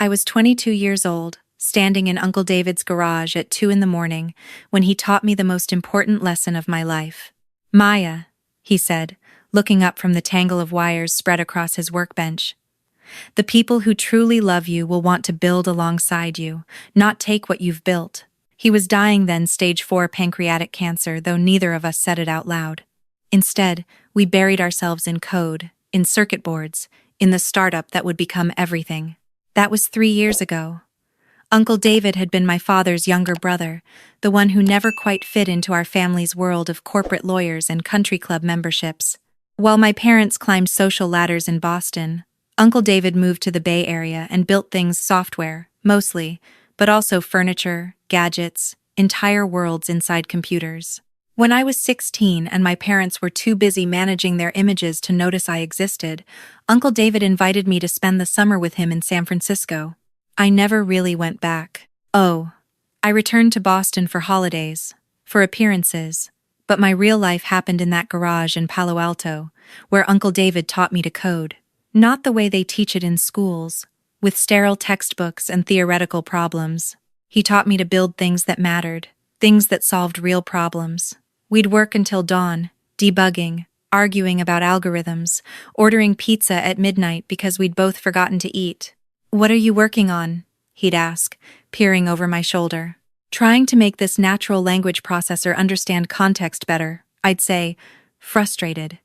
I was 22 years old, standing in Uncle David's garage at 2 in the morning when he taught me the most important lesson of my life. Maya, he said, looking up from the tangle of wires spread across his workbench. The people who truly love you will want to build alongside you, not take what you've built. He was dying then, stage 4 pancreatic cancer, though neither of us said it out loud. Instead, we buried ourselves in code, in circuit boards, in the startup that would become everything. That was 3 years ago. Uncle David had been my father's younger brother, the one who never quite fit into our family's world of corporate lawyers and country club memberships. While my parents climbed social ladders in Boston, Uncle David moved to the Bay Area and built things software, mostly, but also furniture, gadgets, entire worlds inside computers. When I was 16 and my parents were too busy managing their images to notice I existed, Uncle David invited me to spend the summer with him in San Francisco. I never really went back. Oh, I returned to Boston for holidays, for appearances, but my real life happened in that garage in Palo Alto, where Uncle David taught me to code. Not the way they teach it in schools, with sterile textbooks and theoretical problems. He taught me to build things that mattered, things that solved real problems. We'd work until dawn, debugging, arguing about algorithms, ordering pizza at midnight because we'd both forgotten to eat. "What are you working on?" he'd ask, peering over my shoulder. "Trying to make this natural language processor understand context better," I'd say, frustrated.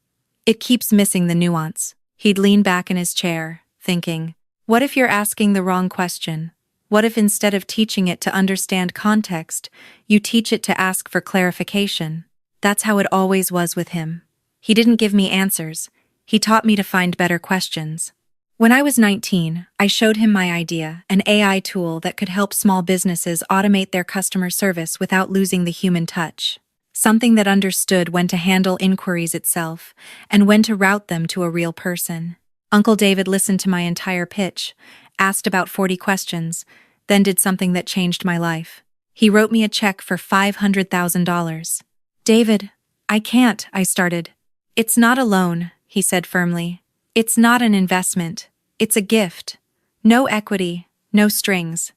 "It keeps missing the nuance." He'd lean back in his chair, thinking, "What if you're asking the wrong question? What if instead of teaching it to understand context, you teach it to ask for clarification?" That's how it always was with him. He didn't give me answers. He taught me to find better questions. When I was 19, I showed him my idea, an AI tool that could help small businesses automate their customer service without losing the human touch. Something that understood when to handle inquiries itself and when to route them to a real person. Uncle David listened to my entire pitch, asked about 40 questions, then did something that changed my life. He wrote me a check for $500,000. "David, I can't," I started. "It's not a loan," he said firmly. "It's not an investment. It's a gift. No equity, no strings.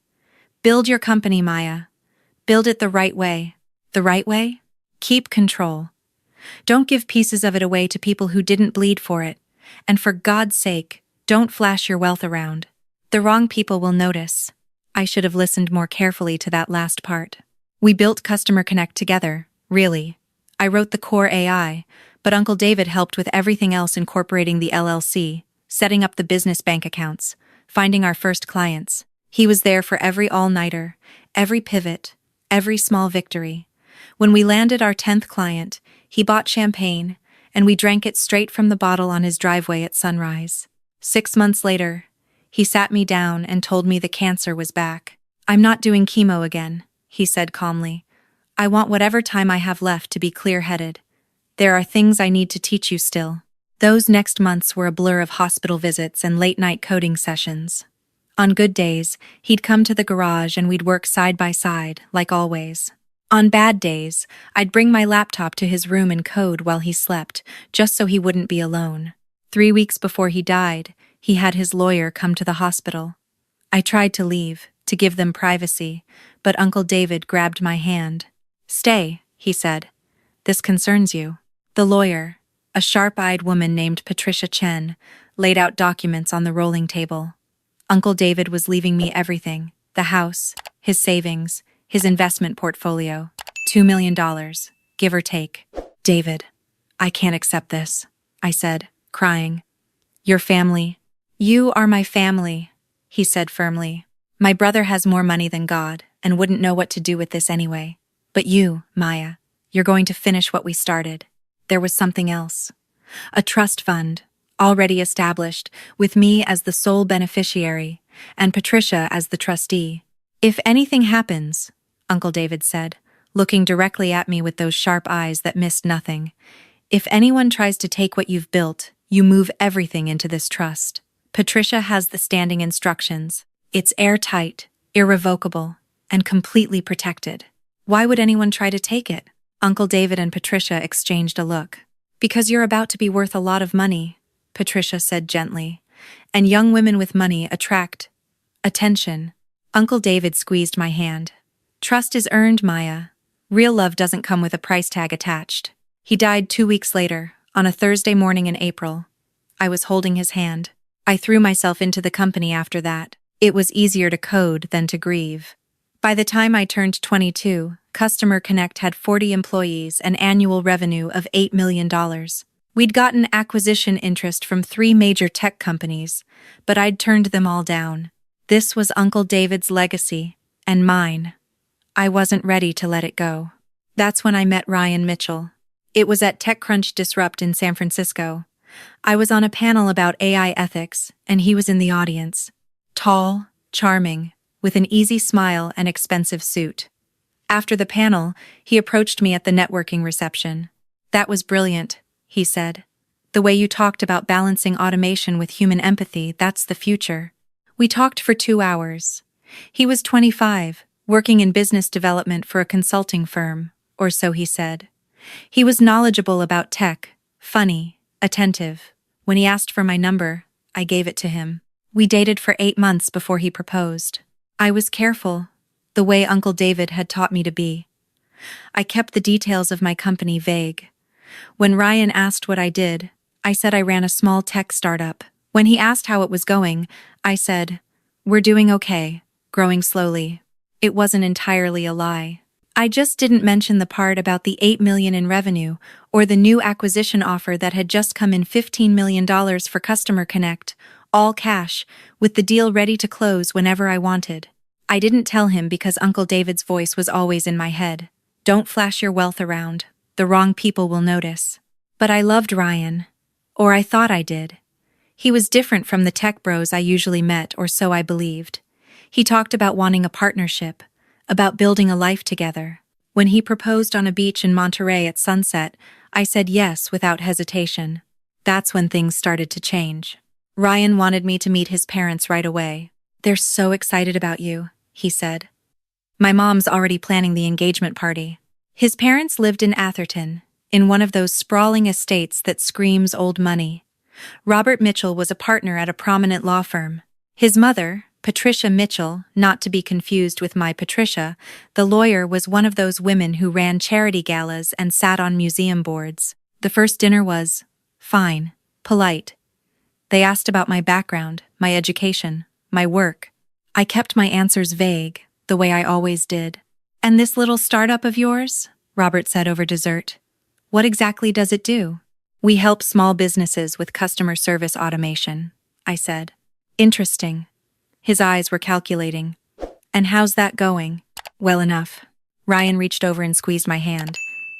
Build your company, Maya. Build it the right way." The right way? Keep control. Don't give pieces of it away to people who didn't bleed for it. And for God's sake, don't flash your wealth around. The wrong people will notice. I should have listened more carefully to that last part. We built CustomerConnect together, really. I wrote the core AI, but Uncle David helped with everything else, incorporating the LLC, setting up the business bank accounts, finding our first clients. He was there for every all-nighter, every pivot, every small victory. When we landed our 10th client, he bought champagne, and we drank it straight from the bottle on his driveway at sunrise. 6 months later, he sat me down and told me the cancer was back. "I'm not doing chemo again," he said calmly. "I want whatever time I have left to be clear-headed. There are things I need to teach you still." Those next months were a blur of hospital visits and late-night coding sessions. On good days, he'd come to the garage and we'd work side by side, like always. On bad days, I'd bring my laptop to his room and code while he slept, just so he wouldn't be alone. 3 weeks before he died, he had his lawyer come to the hospital. I tried to leave, to give them privacy, but Uncle David grabbed my hand. "Stay," he said. "This concerns you." The lawyer, a sharp-eyed woman named Maya Chen, laid out documents on the rolling table. Uncle David was leaving me everything: the house, his savings, his investment portfolio. $2 million, give or take. "David, I can't accept this," I said, crying. "Your family." "You are my family," he said firmly. "My brother has more money than God and wouldn't know what to do with this anyway. But you, Maya, you're going to finish what we started." There was something else. A trust fund, already established, with me as the sole beneficiary and Patricia as the trustee. "If anything happens," Uncle David said, looking directly at me with those sharp eyes that missed nothing, "if anyone tries to take what you've built, you move everything into this trust. Patricia has the standing instructions. It's airtight, irrevocable, and completely protected." "Why would anyone try to take it?" Uncle David and Patricia exchanged a look. "Because you're about to be worth a lot of money," Patricia said gently, "and young women with money attract attention. Uncle David squeezed my hand. Trust is earned, Maya. Real love doesn't come with a price tag attached. He died 2 weeks later, on a Thursday morning in April. I was holding his hand. I threw myself into the company after that. It was easier to code than to grieve. By the time I turned 22, CustomerConnect had 40 employees and annual revenue of $8 million. We'd gotten acquisition interest from 3 major tech companies, but I'd turned them all down. This was Uncle David's legacy, and mine. I wasn't ready to let it go. That's when I met Ryan Mitchell. It was at TechCrunch Disrupt in San Francisco. I was on a panel about AI ethics, and he was in the audience. Tall, charming, with an easy smile and expensive suit. After the panel, he approached me at the networking reception. "That was brilliant," he said. "The way you talked about balancing automation with human empathy, that's the future." We talked for 2 hours. He was 25, working in business development for a consulting firm, or so he said. He was knowledgeable about tech, funny, attentive. When he asked for my number, I gave it to him. We dated for 8 months before he proposed. I was careful, the way Uncle David had taught me to be. I kept the details of my company vague. When Ryan asked what I did, I said I ran a small tech startup. When he asked how it was going, I said, "We're doing okay, growing slowly." It wasn't entirely a lie. I just didn't mention the part about the $8 million in revenue or the new acquisition offer that had just come in $15 million for CustomerConnect, all cash, with the deal ready to close whenever I wanted. I didn't tell him because Uncle David's voice was always in my head. Don't flash your wealth around. The wrong people will notice. But I loved Ryan. Or I thought I did. He was different from the tech bros I usually met, or so I believed. He talked about wanting a partnership, about building a life together. When he proposed on a beach in Monterey at sunset, I said yes without hesitation. That's when things started to change. Ryan wanted me to meet his parents right away. "They're so excited about you," he said. "My mom's already planning the engagement party." His parents lived in Atherton, in one of those sprawling estates that screams old money. Robert Mitchell was a partner at a prominent law firm. His mother, Patricia Mitchell, not to be confused with my Patricia, the lawyer, was one of those women who ran charity galas and sat on museum boards. The first dinner was fine, polite. They asked about my background, my education, my work. I kept my answers vague, the way I always did. "And this little startup of yours?" Robert said over dessert. "What exactly does it do?" "We help small businesses with customer service automation," I said. "Interesting." His eyes were calculating. "And how's that going?" "Well enough." Ryan reached over and squeezed my hand.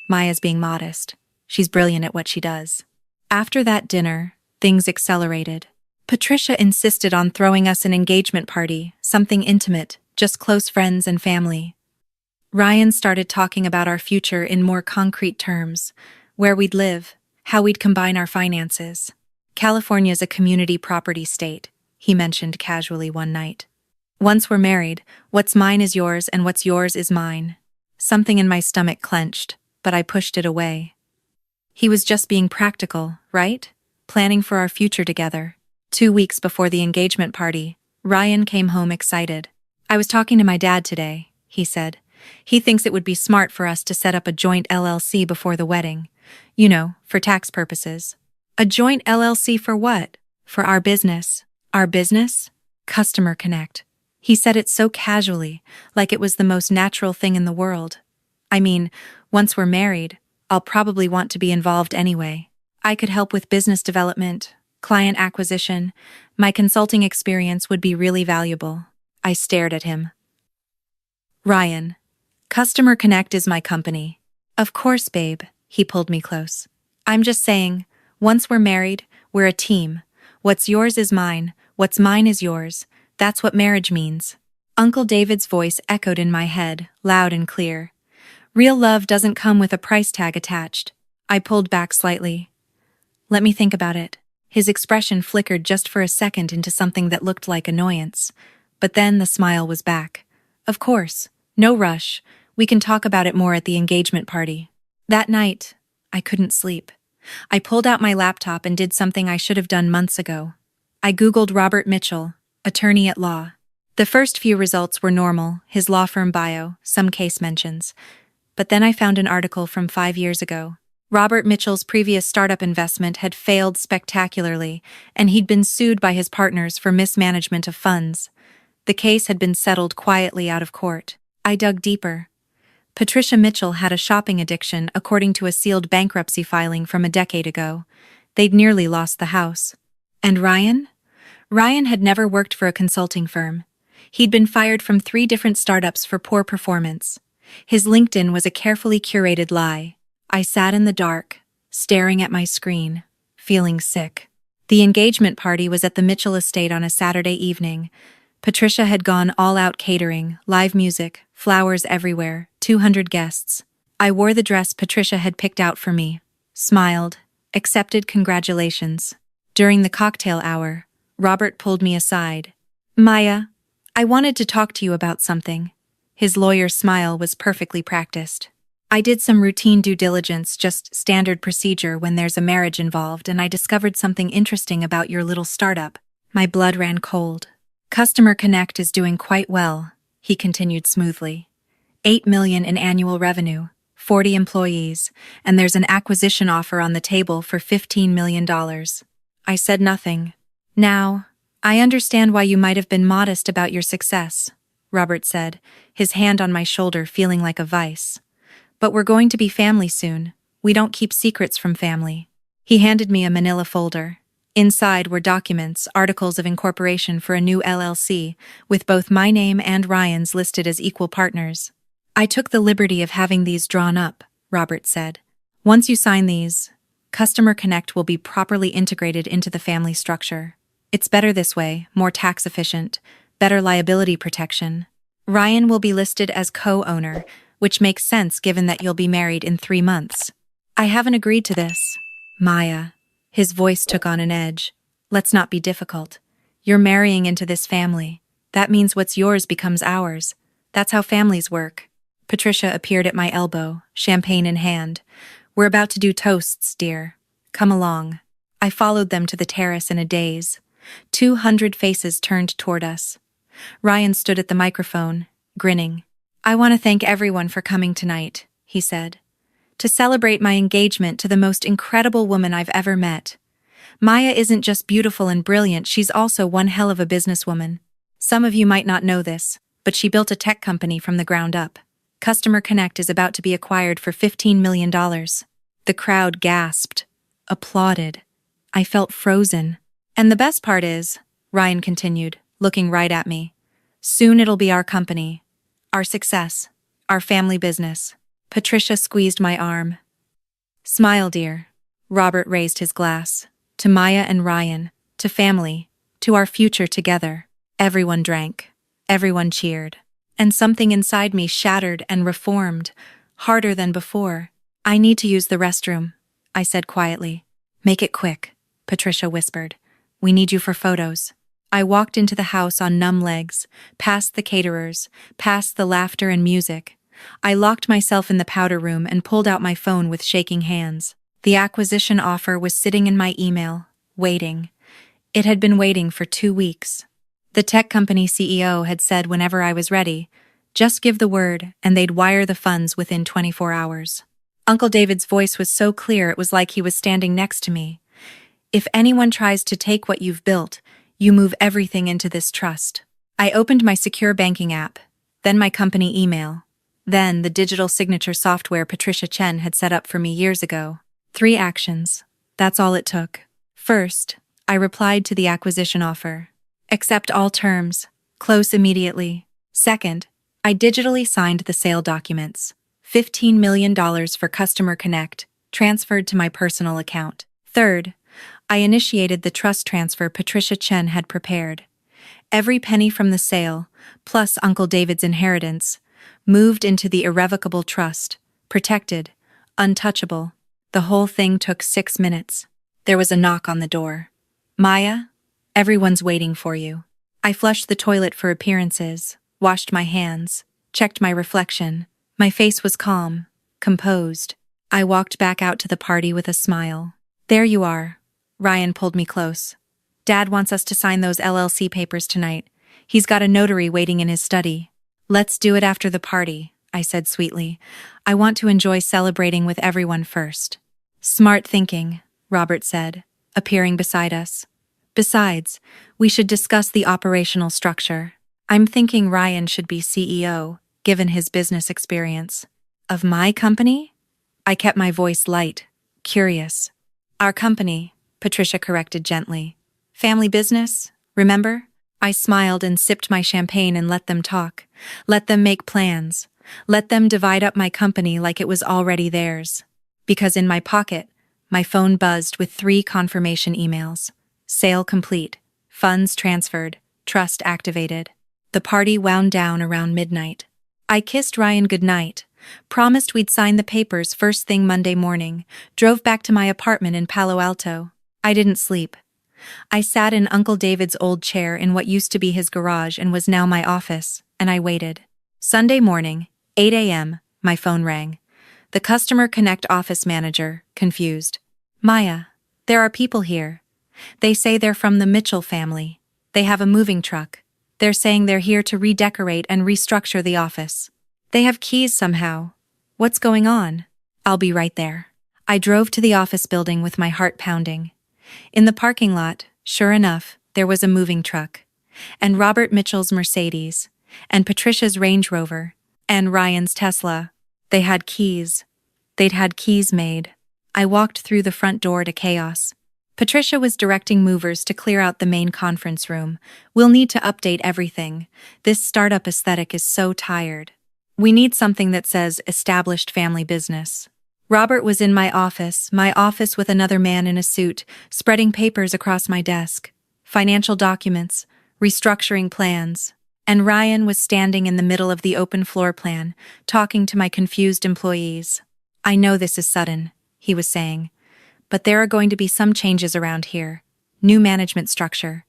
"Maya's being modest. She's brilliant at what she does." After that dinner, things accelerated. Patricia insisted on throwing us an engagement party, something intimate, just close friends and family. Ryan started talking about our future in more concrete terms, where we'd live, how we'd combine our finances. "California's a community property state," he mentioned casually one night. "Once we're married, what's mine is yours and what's yours is mine." Something in my stomach clenched, but I pushed it away. He was just being practical, right? Planning for our future together. 2 weeks before the engagement party, Ryan came home excited. "I was talking to my dad today," he said. "He thinks it would be smart for us to set up a joint LLC before the wedding. You know, for tax purposes." "A joint LLC for what?" "For our business." "Our business?" "CustomerConnect." He said it so casually, like it was the most natural thing in the world. "I mean, once we're married, I'll probably want to be involved anyway. I could help with business development, client acquisition. My consulting experience would be really valuable." I stared at him. "Ryan, CustomerConnect is my company." "Of course, babe," he pulled me close. "I'm just saying, once we're married, we're a team. What's yours is mine, what's mine is yours. That's what marriage means." Uncle David's voice echoed in my head, loud and clear. "Real love doesn't come with a price tag attached." I pulled back slightly. "Let me think about it." His expression flickered just for a second into something that looked like annoyance. But then the smile was back. "Of course. No rush. We can talk about it more at the engagement party." That night, I couldn't sleep. I pulled out my laptop and did something I should have done months ago. I Googled Robert Mitchell, attorney at law. The first few results were normal, his law firm bio, some case mentions. But then I found an article from 5 years ago. Robert Mitchell's previous startup investment had failed spectacularly, and he'd been sued by his partners for mismanagement of funds. The case had been settled quietly out of court. I dug deeper. Patricia Mitchell had a shopping addiction according to a sealed bankruptcy filing from a decade ago. They'd nearly lost the house. And Ryan? Ryan had never worked for a consulting firm. He'd been fired from 3 different startups for poor performance. His LinkedIn was a carefully curated lie. I sat in the dark, staring at my screen, feeling sick. The engagement party was at the Mitchell estate on a Saturday evening. Patricia had gone all-out catering, live music, flowers everywhere, 200 guests. I wore the dress Patricia had picked out for me, smiled, accepted congratulations. During the cocktail hour, Robert pulled me aside. "Maya, I wanted to talk to you about something." His lawyer's smile was perfectly practiced. "I did some routine due diligence, just standard procedure when there's a marriage involved, and I discovered something interesting about your little startup." My blood ran cold. "CustomerConnect is doing quite well," he continued smoothly. 8 million in annual revenue, 40 employees, and there's an acquisition offer on the table for $15 million. I said nothing. "Now, I understand why you might have been modest about your success," Robert said, his hand on my shoulder feeling like a vice. "But we're going to be family soon. We don't keep secrets from family." He handed me a manila folder. Inside were documents, articles of incorporation for a new LLC, with both my name and Ryan's listed as equal partners. "I took the liberty of having these drawn up," Robert said. "Once you sign these, CustomerConnect will be properly integrated into the family structure. It's better this way, more tax efficient, better liability protection. Ryan will be listed as co-owner, which makes sense given that you'll be married in 3 months." "I haven't agreed to this." "Maya." His voice took on an edge. "Let's not be difficult. You're marrying into this family. That means what's yours becomes ours. That's how families work." Patricia appeared at my elbow, champagne in hand. "We're about to do toasts, dear. Come along." I followed them to the terrace in a daze. 200 faces turned toward us. Ryan stood at the microphone, grinning. "I want to thank everyone for coming tonight," he said. "To celebrate my engagement to the most incredible woman I've ever met. Maya isn't just beautiful and brilliant, she's also one hell of a businesswoman. Some of you might not know this, but she built a tech company from the ground up. CustomerConnect is about to be acquired for $15 million. The crowd gasped, applauded. I felt frozen. "And the best part is," Ryan continued, looking right at me, "soon it'll be our company. Our success. Our family business." Patricia squeezed my arm. "Smile, dear." Robert raised his glass. "To Maya and Ryan. To family. To our future together." Everyone drank. Everyone cheered. And something inside me shattered and reformed, harder than before. "I need to use the restroom," I said quietly. "Make it quick," Patricia whispered. "We need you for photos." I walked into the house on numb legs, past the caterers, past the laughter and music. I locked myself in the powder room and pulled out my phone with shaking hands. The acquisition offer was sitting in my email, waiting. It had been waiting for 2 weeks. The tech company CEO had said whenever I was ready, just give the word and they'd wire the funds within 24 hours. Uncle David's voice was so clear it was like he was standing next to me. "If anyone tries to take what you've built, you move everything into this trust." I opened my secure banking app, then my company email, then the digital signature software Patricia Chen had set up for me years ago. 3 actions. That's all it took. First, I replied to the acquisition offer. "Accept all terms. Close immediately." Second, I digitally signed the sale documents. $15 million for CustomerConnect, transferred to my personal account. Third, I initiated the trust transfer Patricia Chen had prepared. Every penny from the sale, plus Uncle David's inheritance, moved into the irrevocable trust, protected, untouchable. The whole thing took 6 minutes. There was a knock on the door. "Maya, everyone's waiting for you." I flushed the toilet for appearances, washed my hands, checked my reflection. My face was calm, composed. I walked back out to the party with a smile. "There you are." Ryan pulled me close. "Dad wants us to sign those LLC papers tonight. He's got a notary waiting in his study. Let's do it after the party, I said sweetly. I want to enjoy celebrating with everyone first. Smart thinking, Robert said, appearing beside us. Besides, we should discuss the operational structure. I'm thinking Ryan should be CEO, given his business experience. Of my company? I kept my voice light, curious. Our company, Patricia corrected gently. Family business, remember? I smiled and sipped my champagne and let them talk. Let them make plans. Let them divide up my company like it was already theirs. Because in my pocket, my phone buzzed with 3 confirmation emails. Sale complete. Funds transferred. Trust activated. The party wound down around midnight. I kissed Ryan goodnight, promised we'd sign the papers first thing Monday morning, drove back to my apartment in Palo Alto. I didn't sleep. I sat in Uncle David's old chair in what used to be his garage and was now my office, and I waited. Sunday morning, 8 a.m., my phone rang. The CustomerConnect office manager, confused. Maya, there are people here. They say they're from the Mitchell family. They have a moving truck. They're saying they're here to redecorate and restructure the office. They have keys somehow. What's going on? I'll be right there. I drove to the office building with my heart pounding. In the parking lot, sure enough, there was a moving truck. And Robert Mitchell's Mercedes. And Patricia's Range Rover. And Ryan's Tesla. They had keys. They'd had keys made. I walked through the front door to chaos. Patricia was directing movers to clear out the main conference room. We'll need to update everything. This startup aesthetic is so tired. We need something that says established family business. Robert was in my office with another man in a suit, spreading papers across my desk. Financial documents, restructuring plans. And Ryan was standing in the middle of the open floor plan, talking to my confused employees. I know this is sudden, he was saying. But there are going to be some changes around here. New management structure.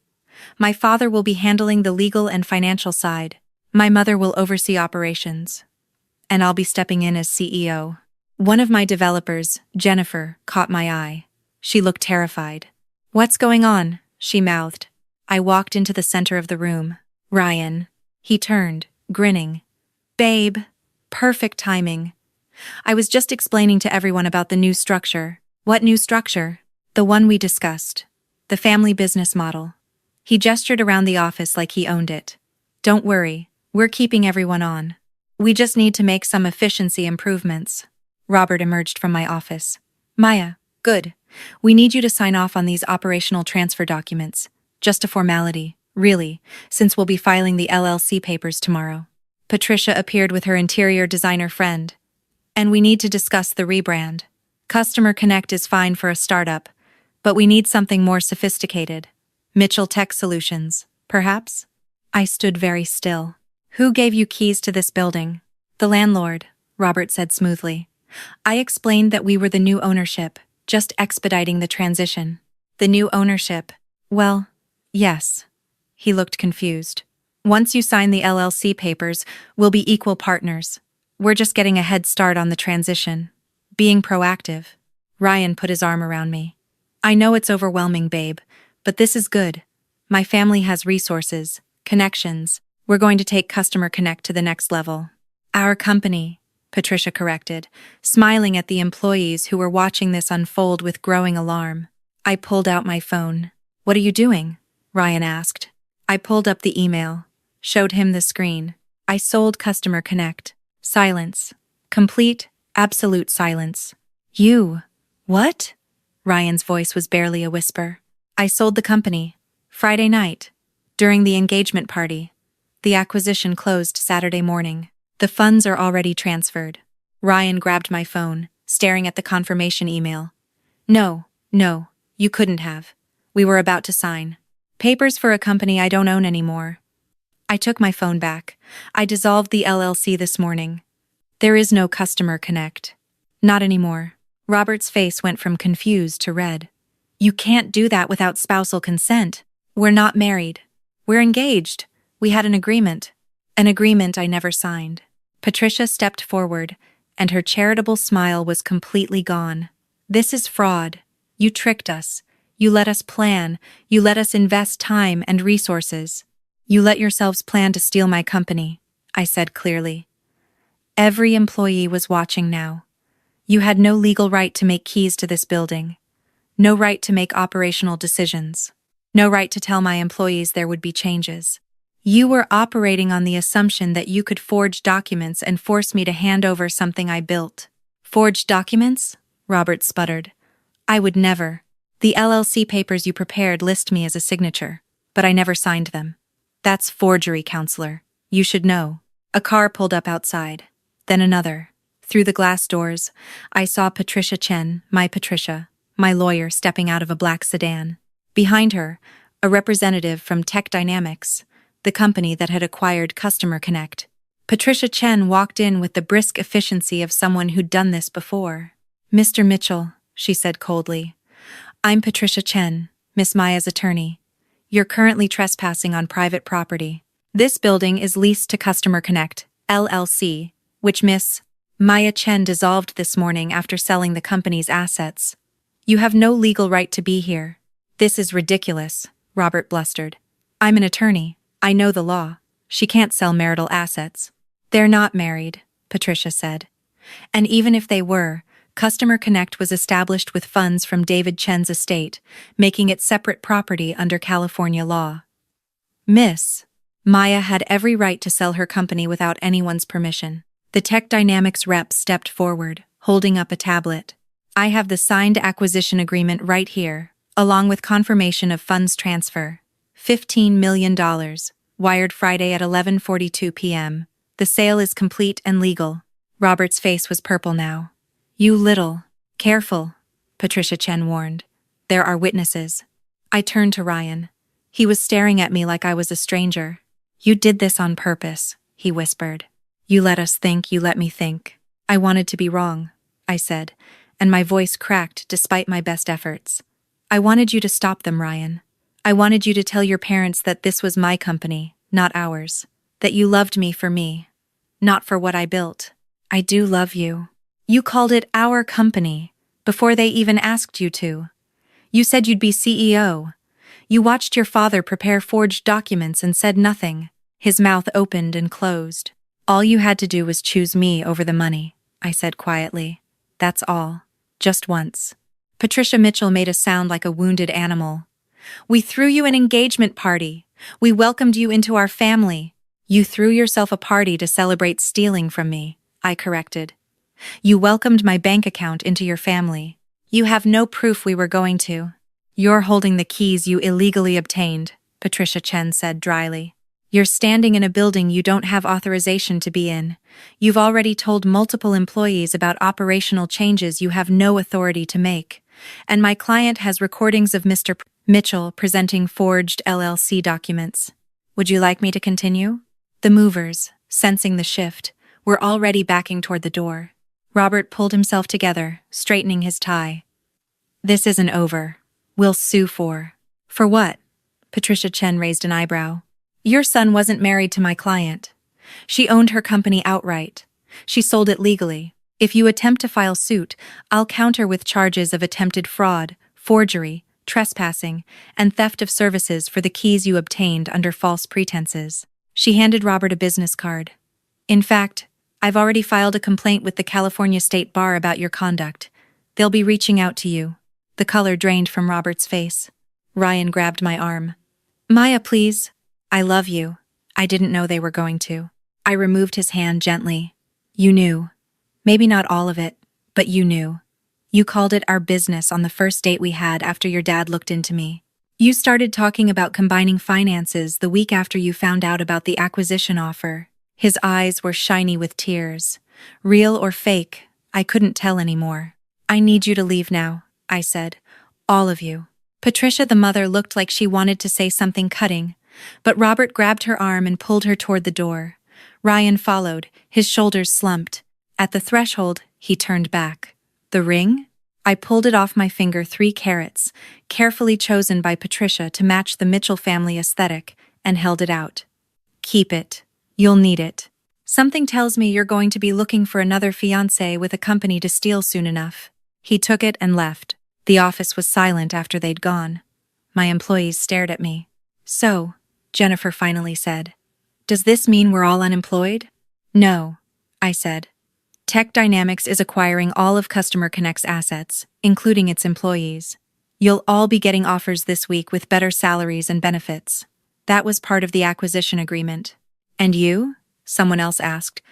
My father will be handling the legal and financial side. My mother will oversee operations. And I'll be stepping in as CEO. One of my developers, Jennifer, caught my eye. She looked terrified. What's going on? She mouthed. I walked into the center of the room. Ryan. He turned, grinning. Babe. Perfect timing. I was just explaining to everyone about the new structure. What new structure? The one we discussed. The family business model. He gestured around the office like he owned it. Don't worry, we're keeping everyone on. We just need to make some efficiency improvements. Robert emerged from my office. Maya, good. We need you to sign off on these operational transfer documents. Just a formality, really, since we'll be filing the LLC papers tomorrow. Patricia appeared with her interior designer friend. And we need to discuss the rebrand. CustomerConnect is fine for a startup, but we need something more sophisticated. Mitchell Tech Solutions, perhaps? I stood very still. Who gave you keys to this building? The landlord, Robert said smoothly. I explained that we were the new ownership, just expediting the transition. The new ownership? Well, yes. He looked confused. Once you sign the LLC papers, we'll be equal partners. We're just getting a head start on the transition. Being proactive. Ryan put his arm around me. I know it's overwhelming, babe, but this is good. My family has resources, connections. We're going to take CustomerConnect to the next level. Our company, Patricia corrected, smiling at the employees who were watching this unfold with growing alarm. I pulled out my phone. What are you doing? Ryan asked. I pulled up the email, showed him the screen. I sold CustomerConnect. Silence. Complete, absolute silence. You. What? Ryan's voice was barely a whisper. I sold the company. Friday night. During the engagement party. The acquisition closed Saturday morning. The funds are already transferred. Ryan grabbed my phone, staring at the confirmation email. No, you couldn't have. We were about to sign. Papers for a company I don't own anymore. I took my phone back. I dissolved the LLC this morning. There is no CustomerConnect. Not anymore. Robert's face went from confused to red. You can't do that without spousal consent. We're not married. We're engaged. We had an agreement. An agreement I never signed. Patricia stepped forward, and her charitable smile was completely gone. This is fraud. You tricked us. You let us plan. You let us invest time and resources. You let yourselves plan to steal my company, I said clearly. Every employee was watching now. You had no legal right to make keys to this building. No right to make operational decisions. No right to tell my employees there would be changes. You were operating on the assumption that you could forge documents and force me to hand over something I built. Forged documents? Robert sputtered. I would never. The LLC papers you prepared list me as a signature, but I never signed them. That's forgery, counselor. You should know. A car pulled up outside. Then another. Through the glass doors, I saw Patricia Chen, my lawyer, stepping out of a black sedan. Behind her, a representative from Tech Dynamics, the company that had acquired CustomerConnect. Patricia Chen walked in with the brisk efficiency of someone who'd done this before. Mr. Mitchell, she said coldly. I'm Patricia Chen, Miss Maya's attorney. You're currently trespassing on private property. This building is leased to CustomerConnect, LLC, which Miss Maya Chen dissolved this morning after selling the company's assets. You have no legal right to be here. This is ridiculous, Robert blustered. I'm an attorney. I know the law. She can't sell marital assets. They're not married, Patricia said. And even if they were, CustomerConnect was established with funds from David Chen's estate, making it separate property under California law. Miss Maya had every right to sell her company without anyone's permission. The Tech Dynamics rep stepped forward, holding up a tablet. I have the signed acquisition agreement right here, along with confirmation of funds transfer. $15 million, wired Friday at 11:42 p.m. The sale is complete and legal. Robert's face was purple now. You little. Careful, Patricia Chen warned. There are witnesses. I turned to Ryan. He was staring at me like I was a stranger. You did this on purpose, he whispered. You let us think, you let me think. I wanted to be wrong, I said, and my voice cracked despite my best efforts. I wanted you to stop them, Ryan. I wanted you to tell your parents that this was my company, not ours. That you loved me for me, not for what I built. I do love you. You called it our company, before they even asked you to. You said you'd be CEO. You watched your father prepare forged documents and said nothing. His mouth opened and closed. All you had to do was choose me over the money, I said quietly. That's all. Just once. Patricia Mitchell made a sound like a wounded animal. We threw you an engagement party. We welcomed you into our family. You threw yourself a party to celebrate stealing from me, I corrected. You welcomed my bank account into your family. You have no proof we were going to. You're holding the keys you illegally obtained, Patricia Chen said dryly. You're standing in a building you don't have authorization to be in. You've already told multiple employees about operational changes you have no authority to make. And my client has recordings of Mr. Mitchell presenting forged LLC documents. Would you like me to continue? The movers, sensing the shift, were already backing toward the door. Robert pulled himself together, straightening his tie. This isn't over. We'll sue for. For what? Patricia Chen raised an eyebrow. Your son wasn't married to my client. She owned her company outright. She sold it legally. If you attempt to file suit, I'll counter with charges of attempted fraud, forgery, trespassing, and theft of services for the keys you obtained under false pretenses. She handed Robert a business card. In fact, I've already filed a complaint with the California State Bar about your conduct. They'll be reaching out to you. The color drained from Robert's face. Ryan grabbed my arm. Maya, please. I love you. I didn't know they were going to. I removed his hand gently. You knew. Maybe not all of it, but you knew. You called it our business on the first date we had after your dad looked into me. You started talking about combining finances the week after you found out about the acquisition offer. His eyes were shiny with tears. Real or fake, I couldn't tell anymore. I need you to leave now, I said. All of you. Patricia, the mother, looked like she wanted to say something cutting, but Robert grabbed her arm and pulled her toward the door. Ryan followed, his shoulders slumped. At the threshold, he turned back. The ring? I pulled it off my finger, 3 carats, carefully chosen by Patricia to match the Mitchell family aesthetic, and held it out. Keep it. You'll need it. Something tells me you're going to be looking for another fiancé with a company to steal soon enough. He took it and left. The office was silent after they'd gone. My employees stared at me. So, Jennifer finally said. Does this mean we're all unemployed? No, I said. Tech Dynamics is acquiring all of CustomerConnect's assets, including its employees. You'll all be getting offers this week with better salaries and benefits. That was part of the acquisition agreement. And you? Someone else asked.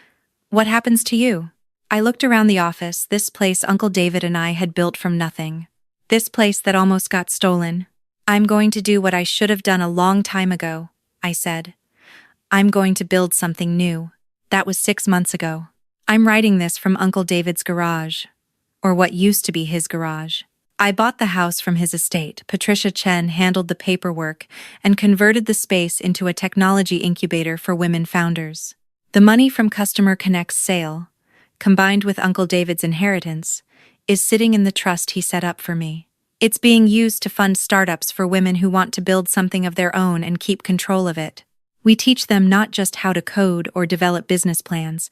What happens to you? I looked around the office, this place Uncle David and I had built from nothing. This place that almost got stolen. I'm going to do what I should have done a long time ago, I said. I'm going to build something new. That was 6 months ago. I'm writing this from Uncle David's garage. Or what used to be his garage. I bought the house from his estate. Patricia Chen handled the paperwork and converted the space into a technology incubator for women founders. The money from CustomerConnect's sale, combined with Uncle David's inheritance, is sitting in the trust he set up for me. It's being used to fund startups for women who want to build something of their own and keep control of it. We teach them not just how to code or develop business plans,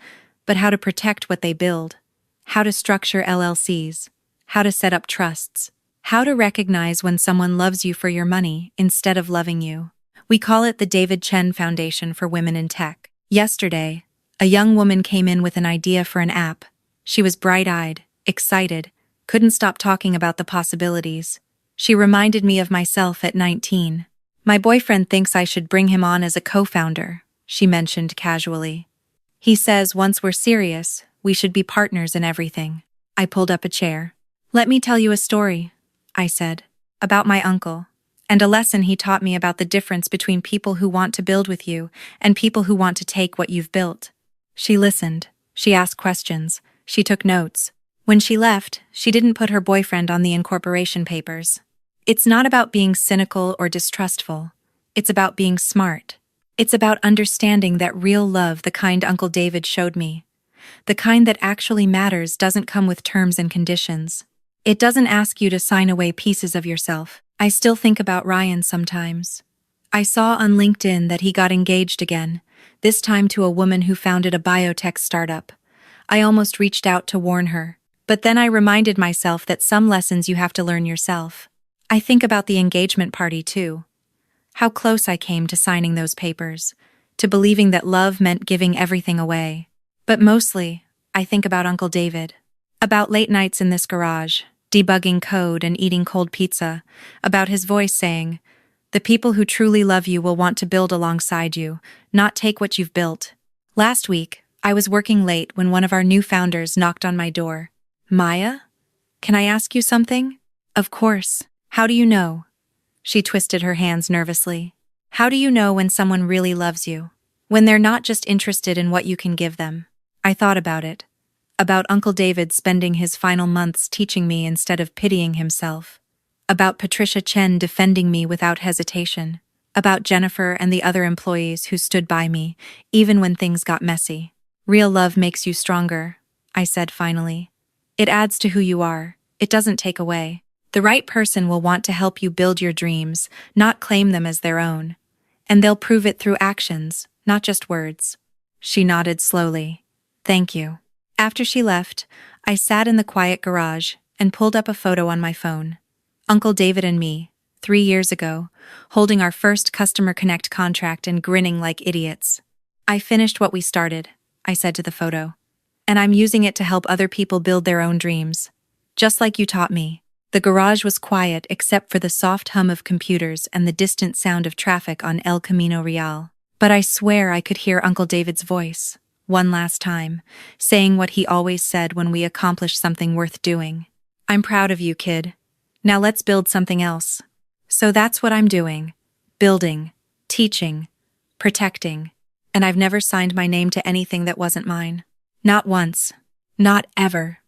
but how to protect what they build, how to structure LLCs, how to set up trusts, how to recognize when someone loves you for your money instead of loving you. We call it the David Chen Foundation for Women in Tech. Yesterday, a young woman came in with an idea for an app. She was bright-eyed, excited, couldn't stop talking about the possibilities. She reminded me of myself at 19. My boyfriend thinks I should bring him on as a co-founder, she mentioned casually. He says once we're serious, we should be partners in everything. I pulled up a chair. Let me tell you a story, I said, about my uncle, and a lesson he taught me about the difference between people who want to build with you and people who want to take what you've built. She listened. She asked questions. She took notes. When she left, she didn't put her boyfriend on the incorporation papers. It's not about being cynical or distrustful. It's about being smart. It's about understanding that real love, the kind Uncle David showed me, the kind that actually matters, doesn't come with terms and conditions. It doesn't ask you to sign away pieces of yourself. I still think about Ryan sometimes. I saw on LinkedIn that he got engaged again, this time to a woman who founded a biotech startup. I almost reached out to warn her, but then I reminded myself that some lessons you have to learn yourself. I think about the engagement party too. How close I came to signing those papers, to believing that love meant giving everything away. But mostly, I think about Uncle David. About late nights in this garage, debugging code and eating cold pizza. About his voice saying, "The people who truly love you will want to build alongside you, not take what you've built." Last week, I was working late when one of our new founders knocked on my door. "Maya? Can I ask you something?" "Of course. How do you know?" She twisted her hands nervously. "How do you know when someone really loves you? When they're not just interested in what you can give them?" I thought about it. About Uncle David spending his final months teaching me instead of pitying himself. About Patricia Chen defending me without hesitation. About Jennifer and the other employees who stood by me, even when things got messy. "Real love makes you stronger," I said finally. "It adds to who you are. It doesn't take away. The right person will want to help you build your dreams, not claim them as their own. And they'll prove it through actions, not just words." She nodded slowly. "Thank you." After she left, I sat in the quiet garage and pulled up a photo on my phone. Uncle David and me, 3 years ago, holding our first CustomerConnect contract and grinning like idiots. "I finished what we started," I said to the photo. "And I'm using it to help other people build their own dreams. Just like you taught me." The garage was quiet except for the soft hum of computers and the distant sound of traffic on El Camino Real. But I swear I could hear Uncle David's voice, one last time, saying what he always said when we accomplished something worth doing. "I'm proud of you, kid. Now let's build something else." So that's what I'm doing. Building, teaching, protecting. And I've never signed my name to anything that wasn't mine. Not once. Not ever.